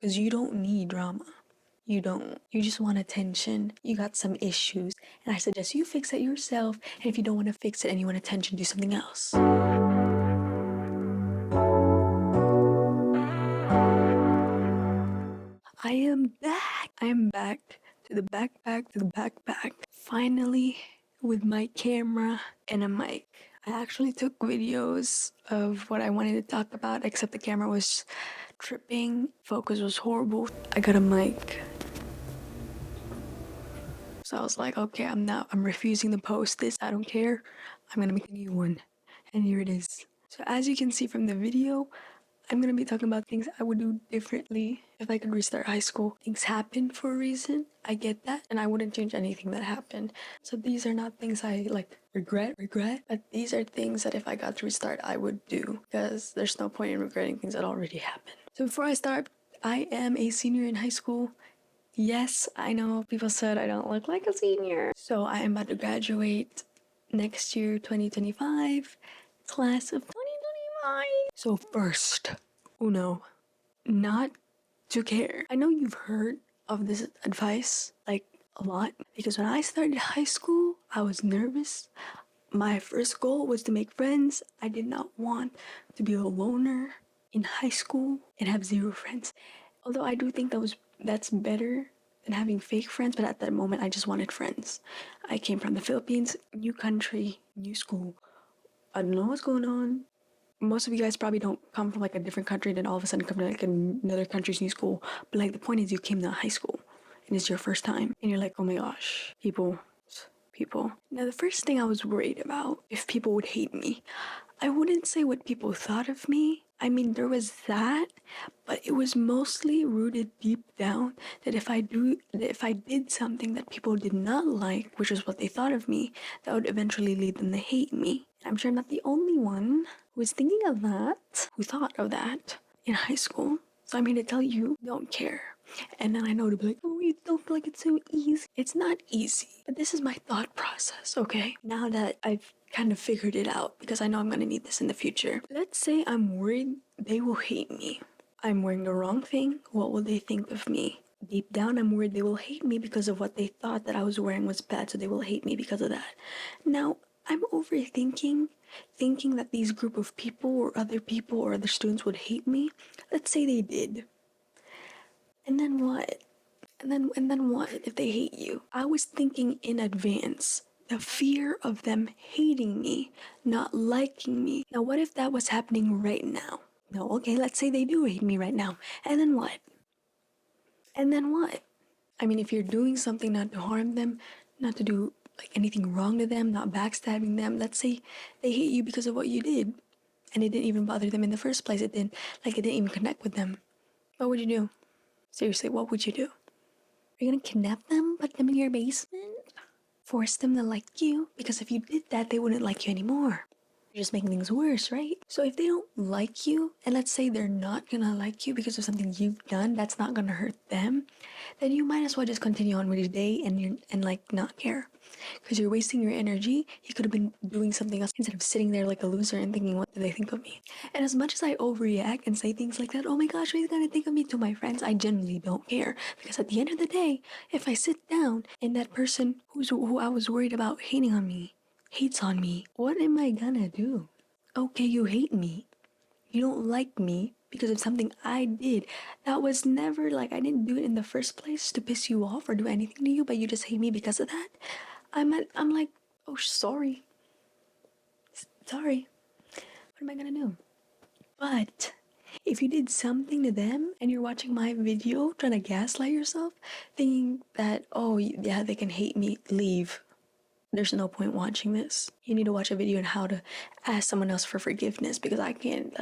because you don't need drama. You don't. You just want attention. You got some issues. And I suggest you fix it yourself. And if you don't want to fix it and you want attention, do something else. I am back. I am back to the backpack. Finally, with my camera and a mic. I actually took videos of what I wanted to talk about, except the camera was tripping. Focus was horrible. I got a mic. So I was like, okay, I'm refusing to post this. I don't care. I'm gonna make a new one. And here it is. So as you can see from the video, I'm gonna be talking about things I would do differently if I could restart high school. Things happen for a reason. I get that. And I wouldn't change anything that happened. So these are not things I like regret, but these are things that if I got to restart, I would do. Because there's no point in regretting things that already happened. So before I start, I am a senior in high school. Yes, I know people said I don't look like a senior. So I am about to graduate next year, 2025, class of 2025. So first, uno, not to care. I know you've heard of this advice like a lot because when I started high school, I was nervous. My first goal was to make friends. I did not want to be a loner in high school and have zero friends. Although I do think that's better than having fake friends, but at that moment I just wanted friends. I came from the Philippines, new country, new school. I don't know what's going on. Most of you guys probably don't come from like a different country, then all of a sudden come to like another country's new school. But like the point is you came to high school and it's your first time and you're like, oh my gosh, people. Now the first thing I was worried about if people would hate me. I wouldn't say what people thought of me. I mean, there was that, but it was mostly rooted deep down that if I did something that people did not like, which is what they thought of me, that would eventually lead them to hate me. I'm sure I'm not the only one who was thinking of that, who thought of that in high school. So I'm here to tell you, don't care. And then I know to be like, oh, you don't feel like it's so easy. It's not easy, but this is my thought process, okay? Now that I've kind of figured it out, because I know I'm gonna need this in the future. Let's say I'm worried they will hate me. I'm wearing the wrong thing. What will they think of me? Deep down, I'm worried they will hate me because of what they thought that I was wearing was bad, so they will hate me because of that. Now, I'm overthinking, thinking that these group of people or other students would hate me. Let's say they did. And then what? And then what if they hate you? I was thinking in advance. The fear of them hating me, not liking me. Now what if that was happening right now? No, okay, let's say they do hate me right now. And then what? And then what? I mean, if you're doing something not to harm them, not to do like anything wrong to them, not backstabbing them, let's say they hate you because of what you did and it didn't even bother them in the first place. It didn't even connect with them. What would you do? Seriously, what would you do? Are you gonna kidnap them, put them in your basement, force them to like you? Because if you did that, they wouldn't like you anymore. You're just making things worse, right? So if they don't like you, and let's say they're not gonna like you because of something you've done that's not gonna hurt them, then you might as well just continue on with your day and like not care. Because you're wasting your energy. You could have been doing something else instead of sitting there like a loser and thinking, what do they think of me? And as much as I overreact and say things like that, oh my gosh, what are you gonna think of me to my friends? I genuinely don't care. Because at the end of the day, if I sit down and that person who I was worried about hating on me hates on me, what am I gonna do? Okay, you hate me. You don't like me because of something I did. That was never like I didn't do it in the first place to piss you off or do anything to you, but you just hate me because of that. I'm like, oh, sorry. Sorry. What am I gonna do? But if you did something to them and you're watching my video trying to gaslight yourself, thinking that, oh, yeah, they can hate me, leave. There's no point watching this. You need to watch a video on how to ask someone else for forgiveness because I can't.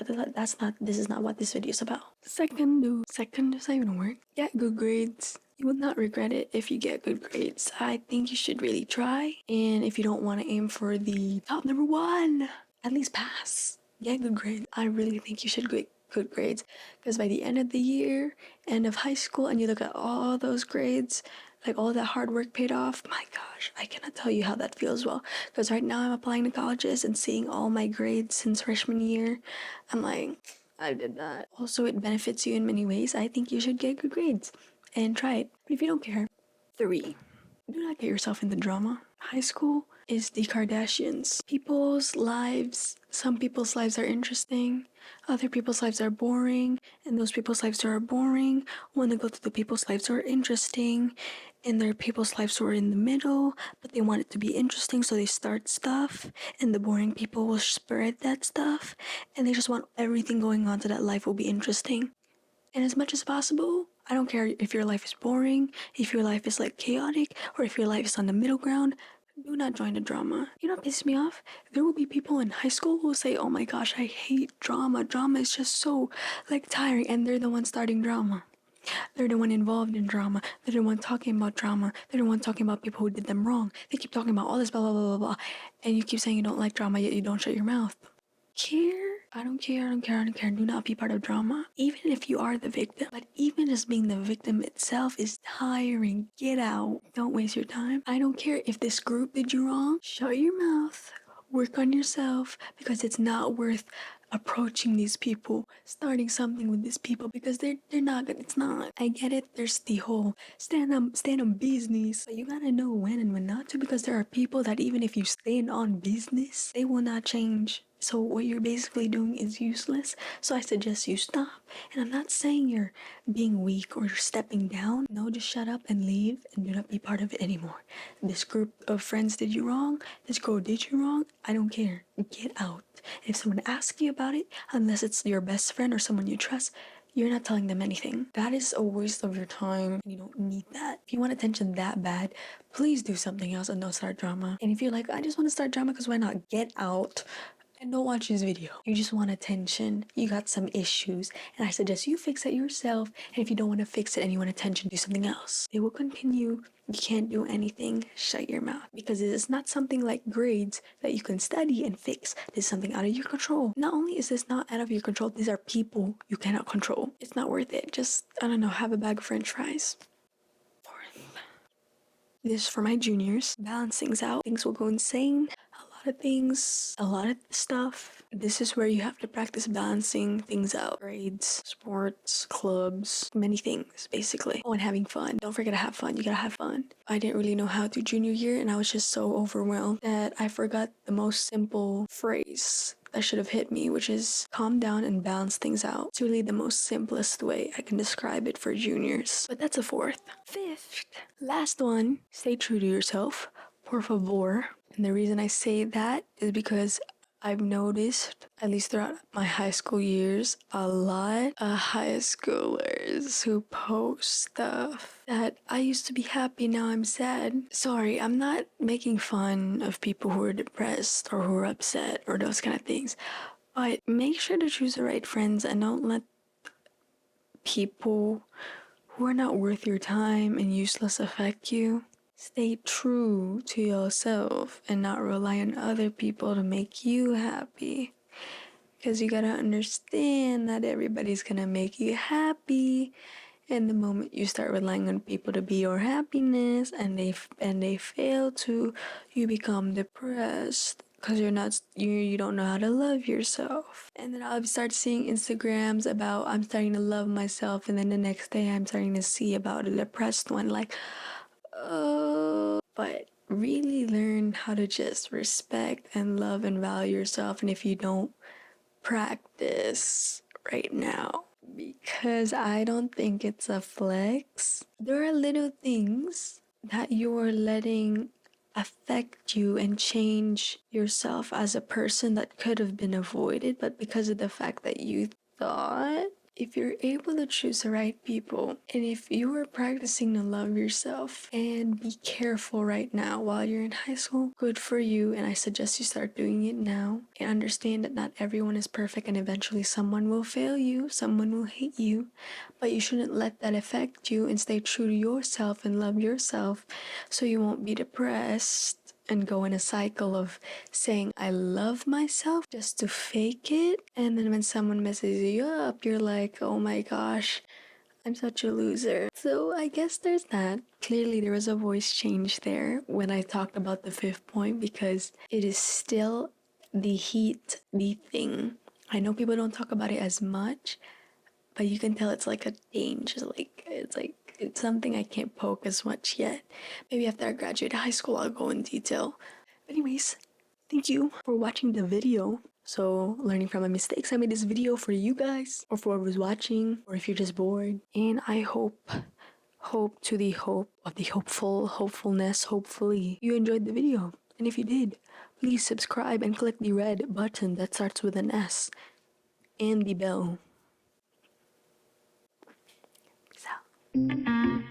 This is not what this video is about. Second, does that even work? Get good grades. You will not regret it if you get good grades. I think you should really try. And if you don't want to aim for the top number one, at least pass. Get good grades. I really think you should get good grades because by the end of the year, end of high school, and you look at all those grades, like all that hard work paid off. My gosh, I cannot tell you how that feels well. Because right now I'm applying to colleges and seeing all my grades since freshman year. I'm like, I did that. Also, it benefits you in many ways. I think you should get good grades and try it. But if you don't care, 3. Do not get yourself into drama. High school is the Kardashians. Some people's lives are interesting, other people's lives are boring, and those people's lives that are boring want to go to the people's lives who are interesting, and there are people's lives who are in the middle, but they want it to be interesting, so they start stuff, and the boring people will spread that stuff, and they just want everything going on so that life will be interesting. And as much as possible, I don't care if your life is boring, if your life is like chaotic, or if your life is on the middle ground, do not join the drama. You know what pisses me off? There will be people in high school who will say, oh my gosh, I hate drama. Drama is just so like tiring. And they're the one starting drama. They're the one involved in drama. They're the one talking about drama. They're the one talking about people who did them wrong. They keep talking about all this blah blah blah blah blah. And you keep saying you don't like drama, yet you don't shut your mouth. Care? I don't care, I don't care, I don't care. Do not be part of drama. Even if you are the victim. But even just being the victim itself is tiring. Get out. Don't waste your time. I don't care if this group did you wrong. Shut your mouth. Work on yourself because it's not worth approaching these people, starting something with these people because they're not good. It's not. I get it. There's the whole stand on business, but you gotta know when and when not to because there are people that even if you stand on business, they will not change. So what you're basically doing is useless. So I suggest you stop. And I'm not saying you're being weak or you're stepping down. No, just shut up and leave and do not be part of it anymore. This group of friends did you wrong. This girl did you wrong. I don't care. Get out. If someone asks you about it, unless it's your best friend or someone you trust, you're not telling them anything. That is a waste of your time. You don't need that. If you want attention that bad, please do something else and don't start drama. And if you're like, I just want to start drama because why not? Get out. And don't watch this video. You just want attention. You got some issues. And I suggest you fix it yourself. And if you don't want to fix it and you want attention, do something else. It will continue. You can't do anything. Shut your mouth. Because it is not something like grades that you can study and fix. This is something out of your control. Not only is this not out of your control, these are people you cannot control. It's not worth it. Just, I don't know, have a bag of french fries. This is for my juniors. Balance things out. Things will go insane. A lot of stuff. This is where you have to practice balancing things out. Grades, sports, clubs, many things, basically. Oh, and having fun. Don't forget to have fun. You gotta have fun. I didn't really know how to junior year, and I was just so overwhelmed that I forgot the most simple phrase that should have hit me, which is calm down and balance things out. It's really the most simplest way I can describe it for juniors. But that's a 4th. 5th. Last one. Stay true to yourself. Por favor. And the reason I say that is because I've noticed, at least throughout my high school years, a lot of high schoolers who post stuff that I used to be happy, now I'm sad. Sorry, I'm not making fun of people who are depressed or who are upset or those kind of things. But make sure to choose the right friends and don't let people who are not worth your time and useless affect you. Stay true to yourself and not rely on other people to make you happy. Because you gotta understand that everybody's gonna make you happy. And the moment you start relying on people to be your happiness and they fail to, you become depressed. Because you don't know how to love yourself. And then I'll start seeing Instagrams about I'm starting to love myself, and then the next day I'm starting to see about a depressed one. Like, but really learn how to just respect and love and value yourself. And if you don't practice right now, because I don't think it's a flex, there are little things that you're letting affect you and change yourself as a person that could have been avoided, but because of the fact that you thought, if you're able to choose the right people, and if you are practicing to love yourself and be careful right now while you're in high school, good for you, and I suggest you start doing it now. And understand that not everyone is perfect and eventually someone will fail you, someone will hate you, but you shouldn't let that affect you and stay true to yourself and love yourself so you won't be depressed and go in a cycle of saying I love myself just to fake it, and then when someone messes you up, you're like, oh my gosh, I'm such a loser. So I guess there's that. Clearly there was a voice change there when I talked about the 5th point because it is still the thing I know people don't talk about it as much, but you can tell it's like a danger. It's something I can't poke as much yet. Maybe after I graduate high school, I'll go in detail. But anyways, thank you for watching the video. So, learning from my mistakes, I made this video for you guys, or for whoever's watching, or if you're just bored. And I hope to the hope of the hopefulness, hopefully you enjoyed the video. And if you did, please subscribe and click the red button that starts with an S and the bell. Peace out.